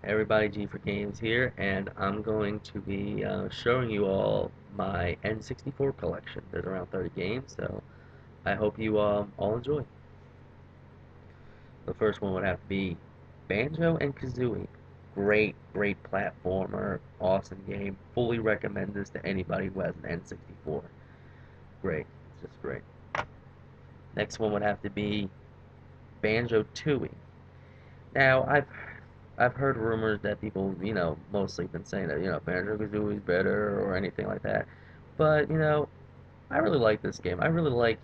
Hey everybody, G for Games here, and I'm going to be showing you all my N64 collection. There's around 30 games, so I hope you all enjoy. The first one would have to be Banjo and Kazooie. Great platformer, awesome game. Fully recommend this to anybody who has an N64. Great, it's just great. Next one would have to be Banjo Tooie. Now, I've heard rumors that people, mostly been saying that, Banjo-Kazooie is better or anything like that. But, I really like this game. I really like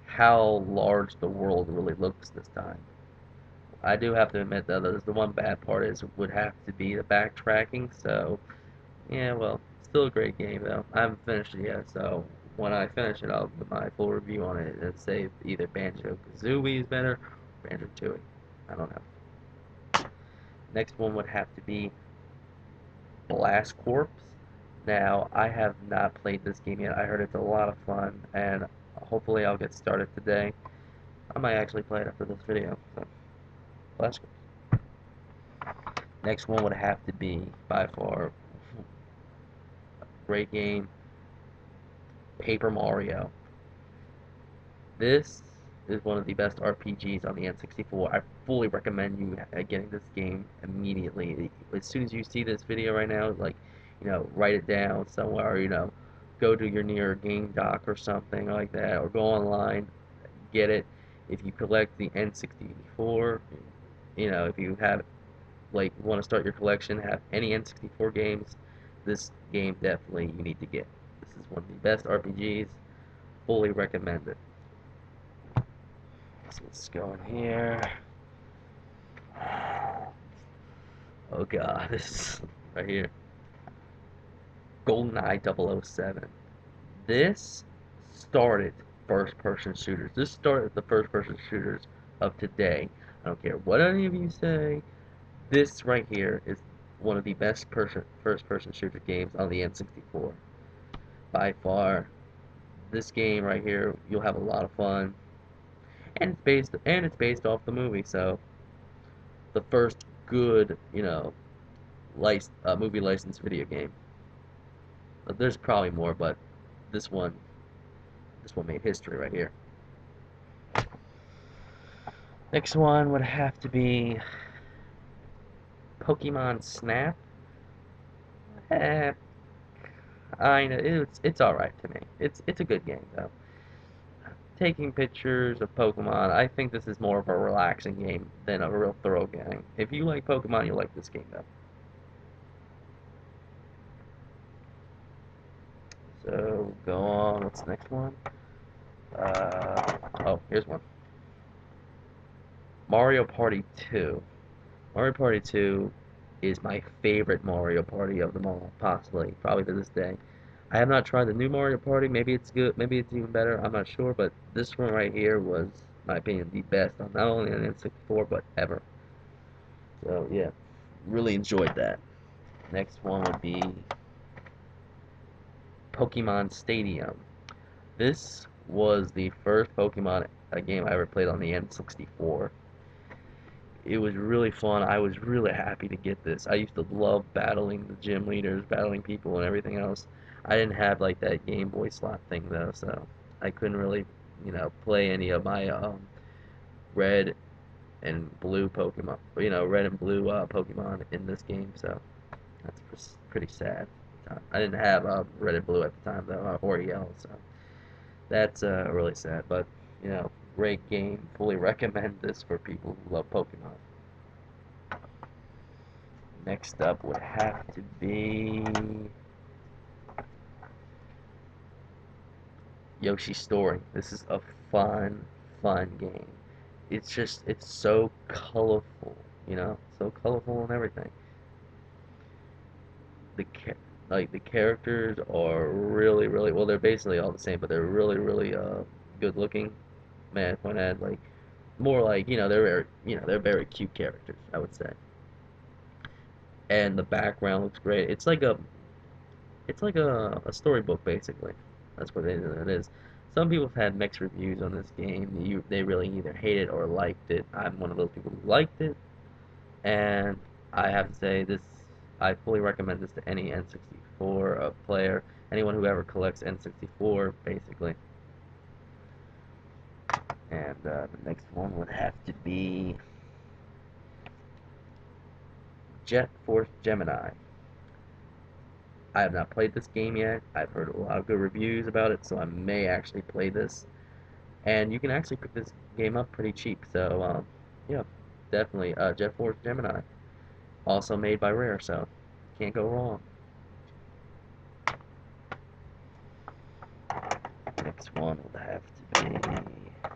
how large the world really looks this time. I do have to admit that the one bad part is would have to be the backtracking. So, yeah, well, still a great game though. I haven't finished it yet, so when I finish it, I'll give my full review on it and say either Banjo-Kazooie is better or Banjo-Tooie. I don't know. Next one would have to be Blast Corps. Now, I have not played this game yet. I heard it's a lot of fun, and hopefully I'll get started today. I might actually play it after this video. So, Blast Corps. Next one would have to be, by far, great game, Paper Mario. This is one of the best RPGs on the N64. I fully recommend you getting this game immediately. As soon as you see this video right now, like, write it down somewhere, go to your near game dock or something like that, or go online, get it. If you collect the N64, if you have, like, want to start your collection, have any N64 games, this game definitely you need to get. This is one of the best RPGs. Fully recommend it. So let's go in here. Oh god, this is right here. GoldenEye 007. This started first-person shooters. This started the first-person shooters of today. I don't care what any of you say. This right here is one of the best first-person shooter games on the N64. By far, this game right here, you'll have a lot of fun. And it's based off the movie, so the first good, movie licensed video game. There's probably more, but this one, this one made history right here. Next one would have to be Pokemon Snap. Eh, I know it's all right to me. It's a good game though. Taking pictures of Pokemon, I think this is more of a relaxing game than a real thorough game. If you like Pokemon, you'll like this game though. So go on. What's the next one? Oh, here's one. Mario Party 2. Mario Party 2 is my favorite Mario Party of them all, possibly, probably to this day. I have not tried the new Mario Party. Maybe it's good. Maybe it's even better. I'm not sure. But this one right here was, in my opinion, the best on not only on N64 but ever. So yeah, really enjoyed that. Next one would be Pokemon Stadium. This was the first Pokemon game I ever played on the N64. It was really fun. I was really happy to get this. I used to love battling the gym leaders, battling people, and everything else. I didn't have like that Game Boy slot thing though, so I couldn't really, play any of my red and blue Pokemon, red and blue Pokemon in this game. So that's pretty sad. I didn't have red and blue at the time though, or yellow, so that's really sad. But great game. Fully recommend this for people who love Pokemon. Next up would have to be Yoshi's Story. This is a fun game. It's so colorful, so colorful and everything. The the characters are really well. They're basically all the same, but they're really good looking. Man, point at like more like they're very cute characters, I would say. And the background looks great. It's like a storybook basically. That's what it is. Some people have had mixed reviews on this game. They really either hate it or liked it. I'm one of those people who liked it, and I have to say this. I fully recommend this to any N64 player, anyone who ever collects N64, basically. And the next one would have to be Jet Force Gemini. I have not played this game yet. I've heard a lot of good reviews about it, so I may actually play this. And you can actually pick this game up pretty cheap. So, yeah, definitely. Jet Force Gemini, also made by Rare, so can't go wrong. Next one would have to be.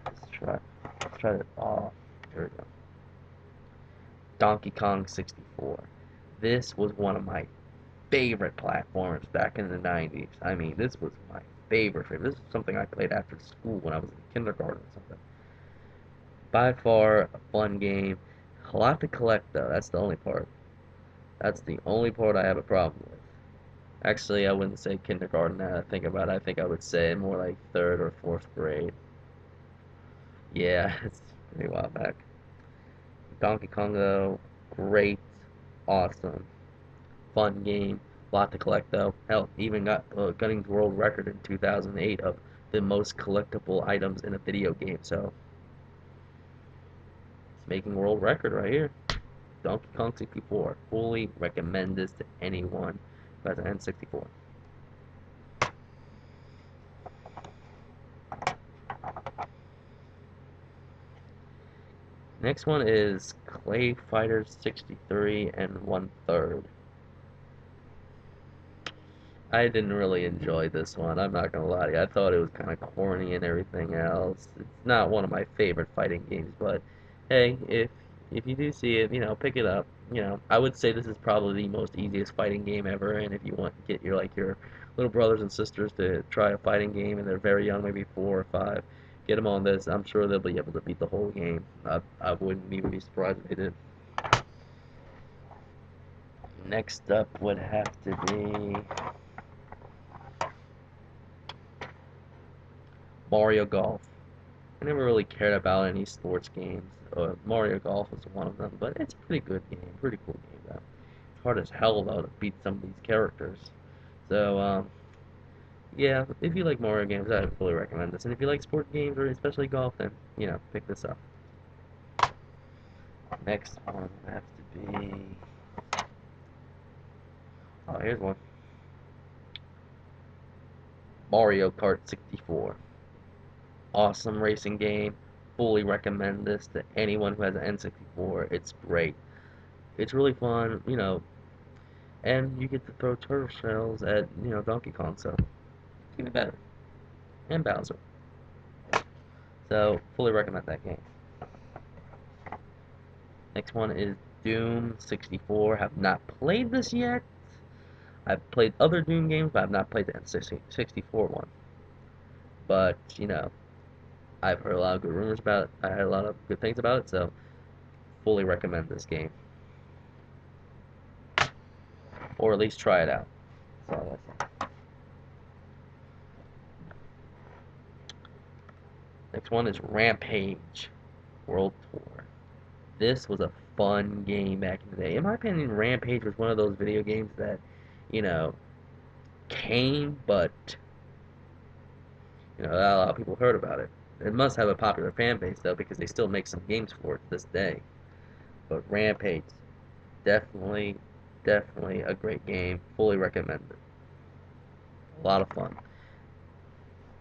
Let's try it. Oh, here we go. Donkey Kong 64. This was one of my favorite platformers back in the 90s. I mean, this was my favorite. This is something I played after school when I was in kindergarten or something. By far a fun game. A lot to collect though. That's the only part. That's the only part I have a problem with. Actually, I wouldn't say kindergarten now that I think about it. I think I would say more like third or fourth grade. Yeah, it's pretty while back. Donkey Kong though, great, awesome, fun game. Lot to collect though. Hell, even got Gunning's world record in 2008 of the most collectible items in a video game. So it's making world record right here. Donkey Kong 64. Fully recommend this to anyone who has an N64. Next one is Clay Fighter 63 and 1/3. I didn't really enjoy this one. I'm not gonna lie to you. I thought it was kind of corny and everything else. It's not one of my favorite fighting games, but hey, if you do see it, pick it up. I would say this is probably the most easiest fighting game ever. And if you want to get your little brothers and sisters to try a fighting game and they're very young, maybe 4 or 5, get them on this. I'm sure they'll be able to beat the whole game. I wouldn't even be surprised if they did. Next up would have to be Mario Golf. I never really cared about any sports games. Mario Golf is one of them, but it's a pretty good game, pretty cool game though. It's hard as hell though to beat some of these characters. So yeah, if you like Mario games, I would fully recommend this. And if you like sport games or especially golf, then pick this up. Next one has to be. Oh, here's one. Mario Kart 64. Awesome racing game. Fully recommend this to anyone who has an N64. It's great. It's really fun, and you get to throw turtle shells at Donkey Kong, so it's even better. And Bowser. So fully recommend that game. Next one is Doom 64. Have not played this yet. I've played other Doom games, but I've not played the N64 one. But I've heard a lot of good rumors about it. I heard a lot of good things about it, so fully recommend this game, or at least try it out. That's all I say. Next one is Rampage World Tour. This was a fun game back in the day. In my opinion, Rampage was one of those video games that, you know, came, but not a lot of people heard about it. It must have a popular fan base though, because they still make some games for it to this day. But Rampage, definitely, definitely a great game. Fully recommend it. A lot of fun.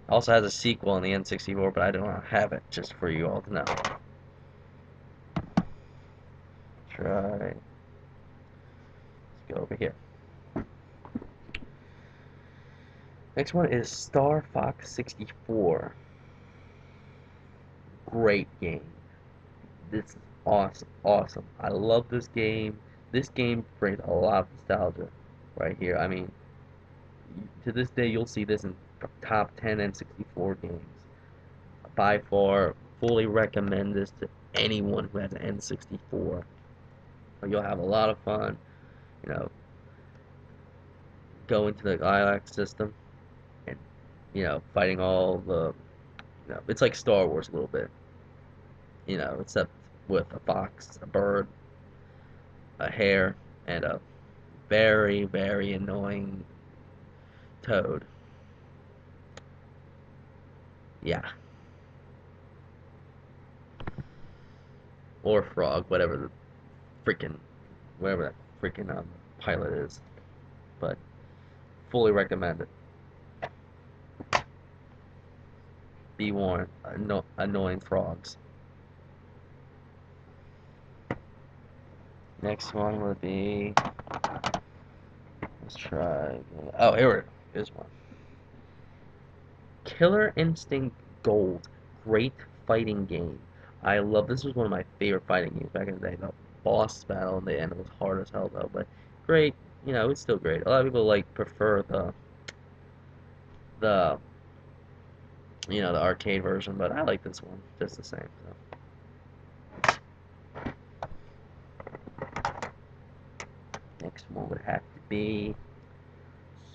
Also has a sequel on the N64, but I don't have it. Just for you all to know. Try. Let's go over here. Next one is Star Fox 64. Great game. This is awesome, awesome. I love this game. This game brings a lot of nostalgia right here. I mean, to this day, you'll see this in top 10 N64 games. By far, fully recommend this to anyone who has an N64. You'll have a lot of fun, you know, go into the Lilac system and, fighting all the, it's like Star Wars a little bit, except with a fox, a bird, a hare, and a very, very annoying toad. Yeah, or frog, freaking, whatever that freaking pilot is. But fully recommend it. Be warned, annoying frogs. Next one would be, let's try. Oh, here's one. Killer Instinct Gold, great fighting game. I love this was one of my favorite fighting games back in the day. The boss battle in the end was hard as hell though, but great. It's still great. A lot of people prefer the the arcade version, but I like this one just the same. So. Next one would have to be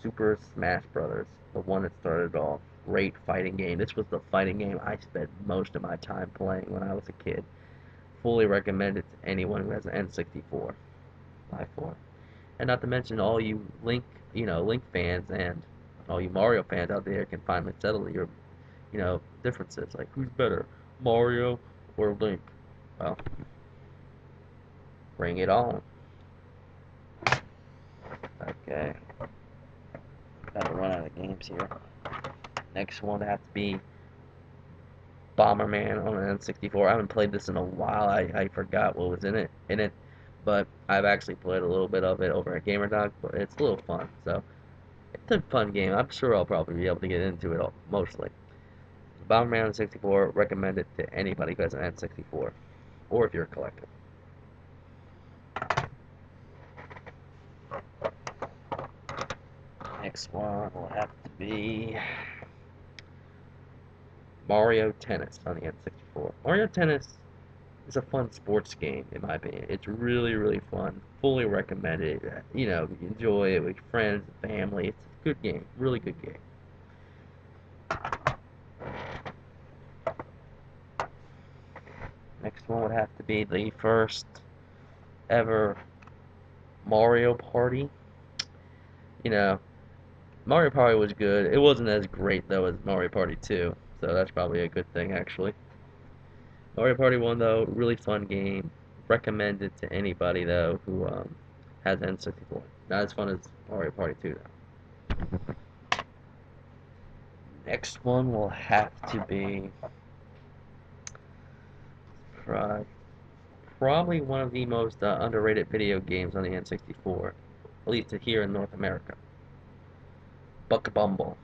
Super Smash Brothers, the one that started it all. Great fighting game. This was the fighting game I spent most of my time playing when I was a kid. Fully recommend it to anyone who has an N64 by far. And not to mention all you Link fans and all you Mario fans out there can finally settle your, differences. Like who's better, Mario or Link? Well, bring it on. Okay, gotta run out of games here. Next one would have to be Bomberman on an N64. I haven't played this in a while. I forgot what was in it, but I've actually played a little bit of it over at GamerDog. But it's a little fun. So it's a fun game. I'm sure I'll probably be able to get into it mostly. Bomberman on 64. Recommend it to anybody who has an N64, or if you're a collector. Next one will have to be Mario Tennis on the N64. Mario Tennis is a fun sports game, in my opinion. It's really, really fun. Fully recommend it. Enjoy it with friends, family. It's a good game. Really good game. Next one would have to be the first ever Mario Party. You know, Mario Party was good. It wasn't as great, though, as Mario Party 2. So that's probably a good thing, actually. Mario Party 1, though, really fun game. Recommend it to anybody, though, who has N64. Not as fun as Mario Party 2, though. Next one will have to be probably one of the most underrated video games on the N64, at least here in North America. Buck Bumble.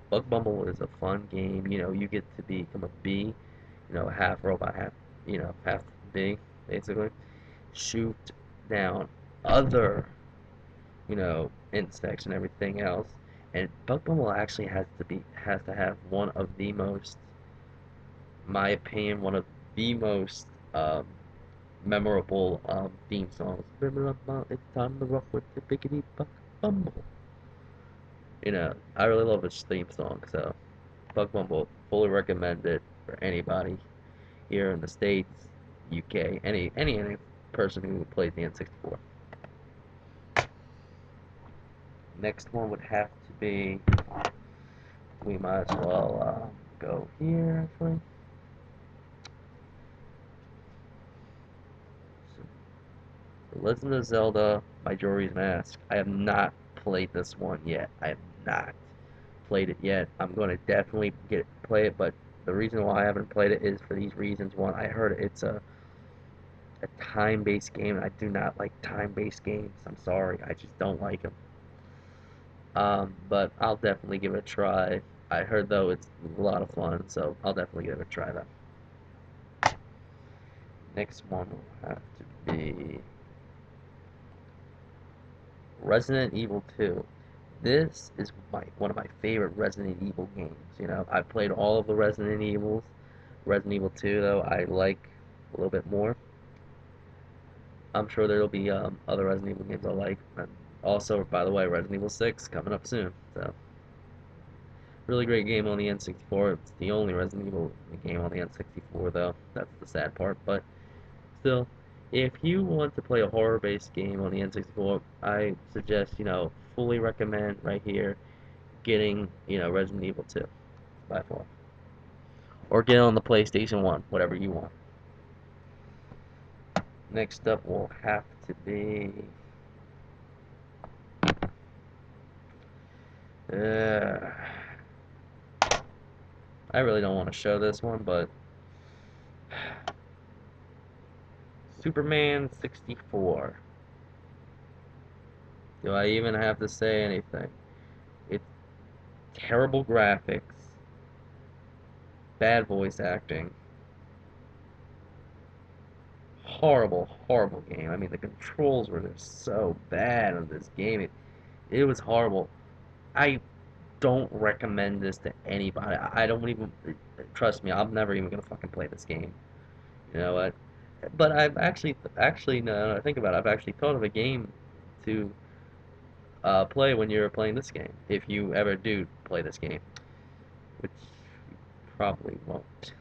Buck Bumble is a fun game. You get to become a bee, half robot, half bee, basically. Shoot down other, insects and everything else. And Buck Bumble actually has to have one of the most, my opinion, one of the most memorable theme songs. It's time to rock with the biggity Buck Bumble. I really love its theme song, so Buck Bumble, fully recommend it for anybody here in the States, UK, any person who plays the N64. Next one would have to be, we might as well go here, actually. Legend of Zelda Majora's Mask. I have not played this one yet. I have not played it yet. I'm going to definitely play it, but the reason why I haven't played it is for these reasons. One, I heard it's a time-based game, and I do not like time-based games. I'm sorry, I just don't like them. But I'll definitely give it a try. I heard though it's a lot of fun, so I'll definitely give it a try though. Next one will have to be Resident Evil 2. This is one of my favorite Resident Evil games. I've played all of the Resident Evils. Resident Evil 2 though I like a little bit more. I'm sure there'll be other Resident Evil games I like. And also, by the way, Resident Evil 6 coming up soon. So, really great game on the N64. It's the only Resident Evil game on the N64, though. That's the sad part. But still, if you want to play a horror-based game on the N64, I suggest, fully recommend right here getting, Resident Evil 2 by far. Or get it on the PlayStation 1, whatever you want. Next up will have to be uh, I really don't want to show this one, but Superman 64. Do I even have to say anything? It's terrible graphics, bad voice acting, horrible, horrible game. I mean, the controls were just so bad on this game. It was horrible. I don't recommend this to anybody. I don't even trust me. I'm never even gonna fucking play this game. You know what? But I've actually, now that I think about it, I've actually thought of a game to play when you're playing this game. If you ever do play this game, which you probably won't.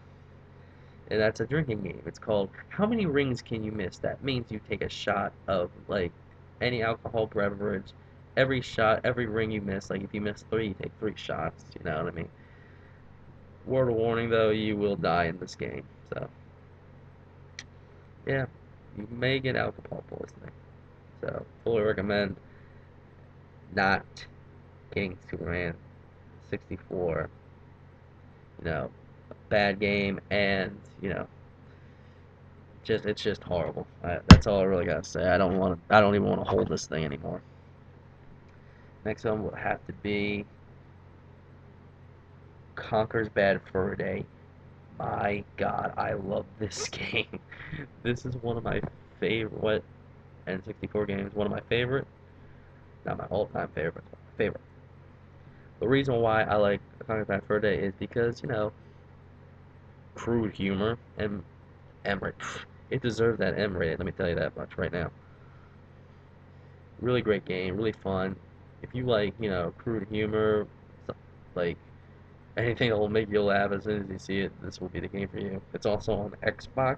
And that's a drinking game. It's called How Many Rings Can You Miss? That means you take a shot of like any alcohol beverage. Every shot, every ring you miss, like if you miss three, you take three shots. You know what I mean? Word of warning though, you will die in this game. So yeah, you may get alcohol poisoning. So fully recommend not getting Superman 64. Bad game, and it's just horrible. That's all I really gotta say. I don't even want to hold this thing anymore. Next one will have to be Conker's Bad Fur Day. My God, I love this game. This is one of my favorite N64 games. One of my favorite, not my all-time favorite, but my favorite. The reason why I like Conker's Bad Fur Day is because crude humor and M-rated. It deserves that M-rated. Let me tell you that much right now. Really great game, really fun. If you like, crude humor, like anything that will make you laugh as soon as you see it, this will be the game for you. It's also on Xbox.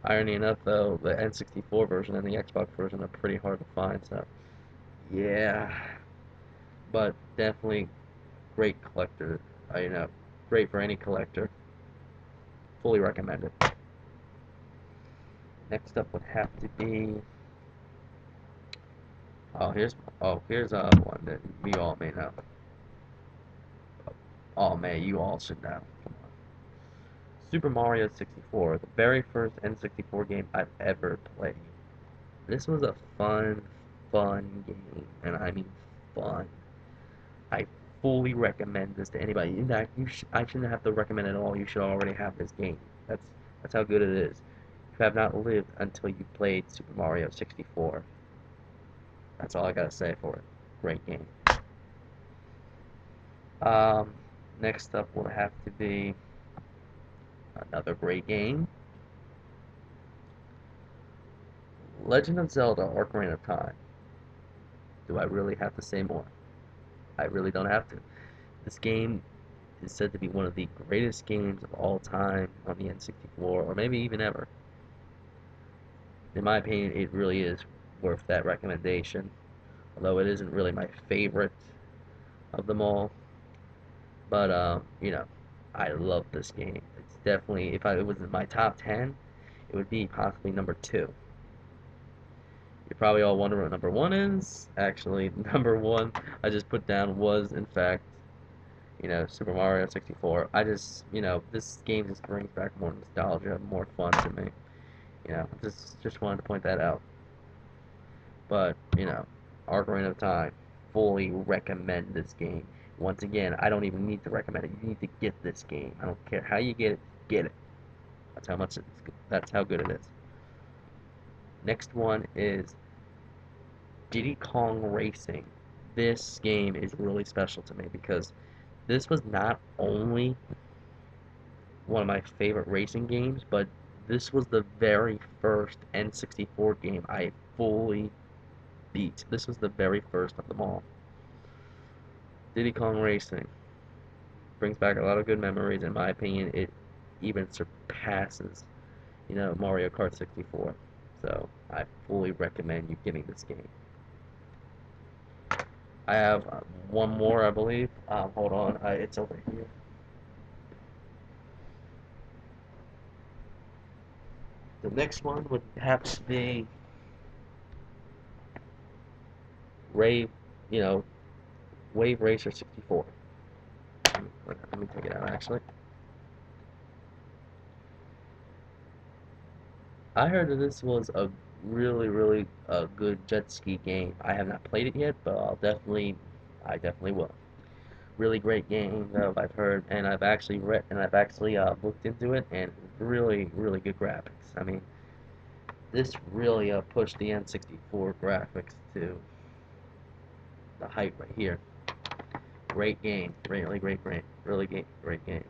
Irony enough, though, the N64 version and the Xbox version are pretty hard to find, so yeah. But definitely great collector. Great for any collector. Fully recommend it. Next up would have to be here's one that we all may know. Oh man, you all should know. Come on. Super Mario 64, the very first N64 game I've ever played. This was a fun game, and I mean fun. I fully recommend this to anybody. In fact, I shouldn't have to recommend it at all. You should already have this game. That's how good it is. You have not lived until you played Super Mario 64. That's all I gotta say for it. Great game. Um, Next up will have to be another great game, Legend of Zelda: Ocarina of Time. Do I really have to say more? I really don't have to. This game is said to be one of the greatest games of all time on the N64, or maybe even ever. In my opinion, it really is worth that recommendation, although it isn't really my favorite of them all. But I love this game. It's definitely, if it was in my top 10, it would be possibly number 2. You're probably all wondering what number 1 is. Actually, number 1 I just put down was, in fact, Super Mario 64. This game just brings back more nostalgia, more fun to me. Just wanted to point that out. But, Ocarina of Time, fully recommend this game. Once again, I don't even need to recommend it. You need to get this game. I don't care how you get it. That's how good it is. Next one is Diddy Kong Racing. This game is really special to me because this was not only one of my favorite racing games, but this was the very first N64 game I fully beat. This was the very first of them all. Diddy Kong Racing brings back a lot of good memories. In my opinion, it even surpasses, Mario Kart 64. So I fully recommend you getting this game. I have one more, I believe. Hold on, it's over here. The next one would have to be Rave, you know, Wave Racer 64. Let me take it out actually. I heard that this was a really good jet ski game. I have not played it yet, but I definitely will. Really great game though, I've heard, and I've actually read, and I've actually looked into it, and really good graphics. I mean, this really pushed the N64 graphics to the height right here. Great game, great game.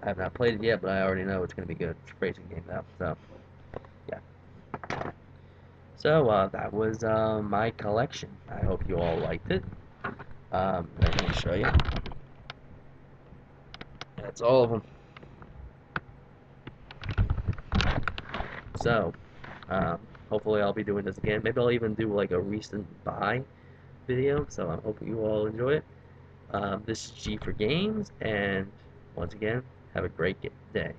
I have not played it yet, but I already know it's gonna be good. It's a racing game though, so yeah. So that was my collection. I hope you all liked it. Let me show you. That's all of them. So, hopefully I'll be doing this again. Maybe I'll even do like a recent buy video. So I'm hoping you all enjoy it. This is G for Games, and once again, have a great day.